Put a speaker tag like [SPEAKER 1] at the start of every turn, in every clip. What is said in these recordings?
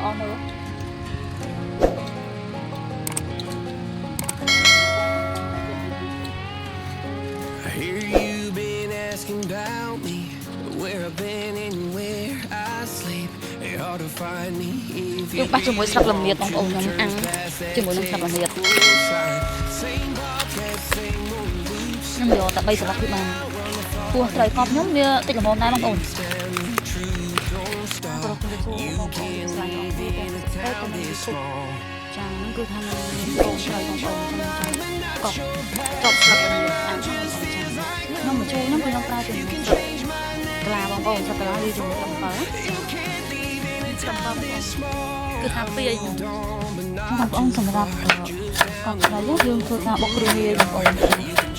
[SPEAKER 1] on nữa
[SPEAKER 2] I hear you been asking about me, where I've been and where I sleep. It's hard to find me if you
[SPEAKER 1] បាច់ជាមួយស្លឹកល្មៀតបងប្អូនខ្ញុំអាំងជាមួយនឹងស្លឹកល្មៀតខ្ញុំយកតែ3ស្លឹកគឺបានពោះត្រីកប់ខ្ញុំវាតិចល្មមដែរបងប្អូនព្រោះខ្ញុំចូលបងប្អូនស្លាញ់អស់ពីតែចាំងគឺថាបងត្រីបងប្អូនកប់ចប់ស្លឹកល្មៀតអាំងខ្ញុំមកជួយខ្ញុំគឺខ្ញុំប្រើជាមួយក្លាបងប្អូនស្លឹកក្លាវាជាមួយអំបិលចាំបងគឺថាពីបងប្អូនសម្រាប់កង់ត្រីយើងធ្វើការបុកគ្រឿងវាបងប្អូនឲ្យ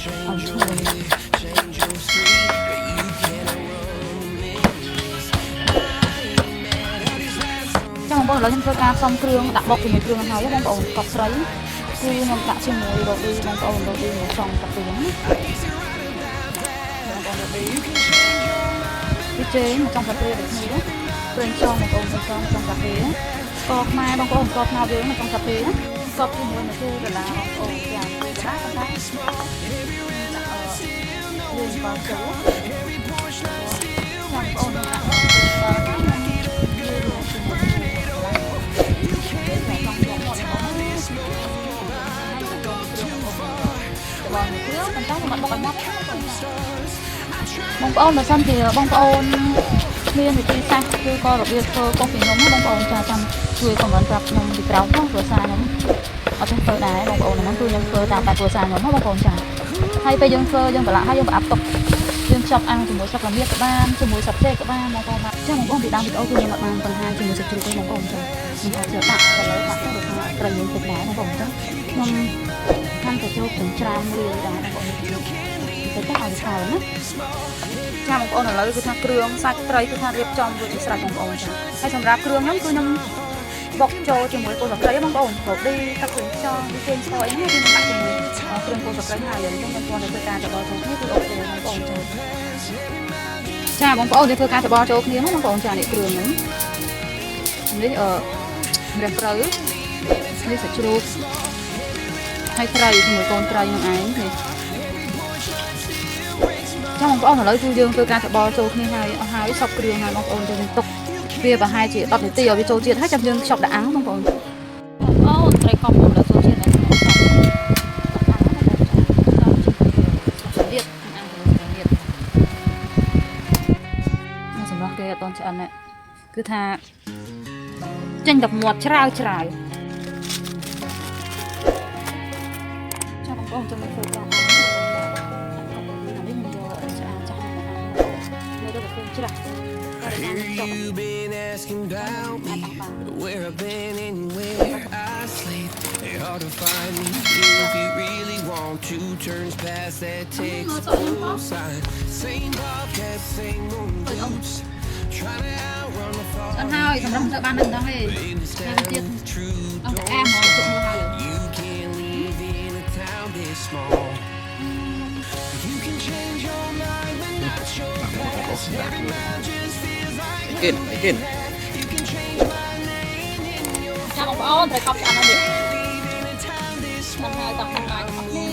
[SPEAKER 1] ឈ្ងុយចាំបងឥឡូវខ្ញុំធ្វើការផ្សំគ្រឿងដាក់បុកជាមួយគ្រឿងហើយបងប្អូនកប់ស្រីគឺខ្ញុំដាក់ជាមួយរ៉ូឌីបងប្អូនរ៉ូឌីមួយចង់កាពីហ្នឹងបងប្អូនរ៉ូឌីពីចេងមួយចង់កាពីដូចនេះព្រេងចង់បងប្អូនចង់កាពីកកខ្មែរបងប្អូនកកខ្មែរយើងចង់កាពីកប់ជាមួយមួយទូដុល្លារបងប្អូនយ៉ាងទៅដែរប៉ុន្តែយើងបើចូលបងប្អូនដាក់បងប្អូនបើសិនជាបងប្អូនមានវិធីសាស្ត្រឬក៏របៀបធ្វើកុំពីខ្ញុំបងប្អូនចាំជួយខមមិនប្រាប់ខ្ញុំពីក្រោមផងគ្រួសារខ្ញុំអត់ធ្វើដែរបងប្អូនហ្នឹងគឺខ្ញុំធ្វើតាមបែបគ្រួសារខ្ញុំបងប្អូនចាហើយពេលយើងធ្វើយើងប្រឡាក់ហើយយើងប្រអាប់ទុកយើងខ្ចប់អាំងជាមួយស្លឹកល្មៀតក៏បានជាមួយស្លឹកចេកក៏បានបងប្អូនចាបងប្អូនពីដើមវីដេអូគឺខ្ញុំអត់បានបង្ហាញជាមួយស្លឹកជ្រូកទេបងប្អូនចាខ្ញុំអាចយកដាក់ទៅលើដាក់ទៅដល់ត្រីយើងទឹកដែរបងប្អូនចាខ្ញុំខាងតែជ្រូកទាំងច្រើនមួយដែរបងប្អូនទៅតែឲ្យខោណាចាបងប្អូនឥឡូវគឺថាគ្រឿងសាច់ត្រីគឺថារៀបចំរួចជាស្រេចបងប្អូនចាហើយសម្រាប់គ្រឿងហ្នឹងគឺខ្ញុំបុកចូលជាមួយគល់ស្លឹកគ្រៃបងប្អូនរ៉ូឌីទឹកគ្រឿងខ្យងវាចេញស្អុយនេះគឺដាក់ជាមួយគ្រឿងគល់ស្លឹកគ្រៃហើយអញ្ចឹងខ្ញុំគាត់ទៅធ្វើការច្របល់ចូលគ្នាគឺអូខេបងប្អូនចាបងប្អូនទៅធ្វើការច្របល់ចូលគ្នាបងប្អូនចានេះគ្រឿងហ្នឹងនេះម្រះព្រៅនេះសាច់ជ្រូកហើយត្រីជាមួយកូនត្រីនឹងឯងនេះចាំបងប្អូនឥឡូវគឺយើងធ្វើការច្របល់ចូលគ្នាហើយអស់ហើយសពគ្រឿងហើយបងប្អូនយើងទុកវាប្រហែលជា10នាទីឲ្យវាចូលជាតិហើយចាំយើងខ្ចប់ដាក់អាំងបងប្អូនអូត្រីកប់ខ្ញុំលើចូលជាតិហើយខ្ញុំខ្ចប់ទៀតអាំងទៀតសម្រាប់គេអត់តន់ឆ្អិនគឺថាចេញតែមាត់ច្រាវចាំបងប្អូនចាំធ្វើការ
[SPEAKER 2] I hear you been asking about me, where I've been and where I sleep. It's hard to find me if you really want to. Turns past that takes a full sign. Same podcast, same moves. Trying to outrun the thought.
[SPEAKER 1] Anh hai, thằng Đông đã ban lần đó về. Em tiếp. Ông em mà tụi mua hai.
[SPEAKER 2] You can't live in a town this small. You can change your mind, but not your past. Every man just feels like
[SPEAKER 3] Again.
[SPEAKER 2] You can change my name in your
[SPEAKER 1] Chàoបងប្អូនត្រូវកប់ឆ្អិនហើយនេះ
[SPEAKER 2] in a town this
[SPEAKER 1] ដល់
[SPEAKER 2] small.
[SPEAKER 1] ហើយដល់ខាងណារបស់នេះ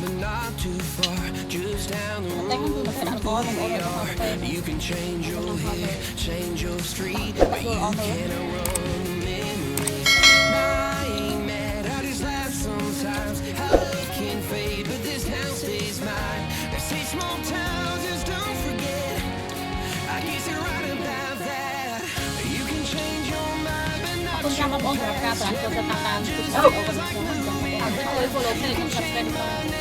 [SPEAKER 2] But not too far, just down the
[SPEAKER 1] តែ
[SPEAKER 2] road.
[SPEAKER 1] ខ្ញុំគឺមកដាក់បងប្អូនឲ្យមកទៅ
[SPEAKER 2] You can change your hair, change your street.
[SPEAKER 1] Bắt vô on rồi.
[SPEAKER 2] Can I run memories? I ain't mad, I just laugh sometimes. How love can fade, but this town stays mine. They say small towns just don't forget. I guess you're right about that. You can change your mind, but
[SPEAKER 1] អរគុ
[SPEAKER 2] not
[SPEAKER 1] ណចាំបងប្អូនសម្រាប់ការប្រាំចូលទៅតាមទូរស័ព្ទអូនខ្ញុំចង់បងប្អូនឲ្យ follow page ខ្ញុំ subscribe